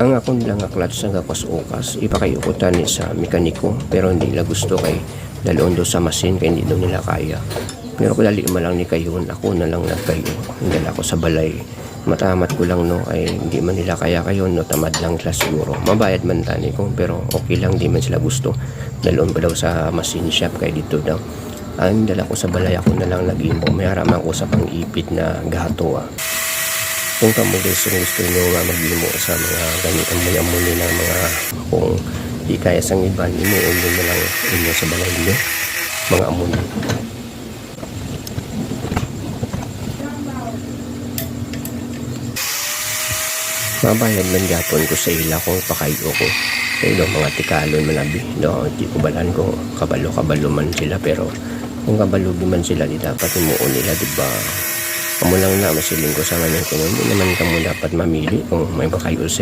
Ang akong lang nga clutch nga ukas ipakayukutan ni sa mekaniko pero hindi nila gusto kay daloon do sa masin kay hindi daw nila kaya. Pero kung dali lang ni kayon, ako na lang nagkayo. Hindi ako sa balay. Matamat ko lang no ay hindi man nila kaya kayo no, tamad lang sila siguro. Mabayad man tani ko pero okay lang, di man sila gusto. Daloon pa daw sa machine shop kay dito daw. Ang dala ko sa balay, ako na lang nag-imo. May haraman ko sa pang-ipit na gato Kung kamo guys yung gusto nyo mag-imo sa mga ganitang muli ng mga kung di kaya sang iban, imuon nyo na lang inyo sa balay nyo. Mga amuni. Mabayad man yapon ko sa ila kung pakayo ko. Kaya mga tikalon manabi. Di ko balan ko kabalo man sila pero kung kabalugi man sila di dapat imuon nila, diba? Kamu lang na masiling ko sa ngayon kung hindi naman kamo dapat mamili kung may pakayo sa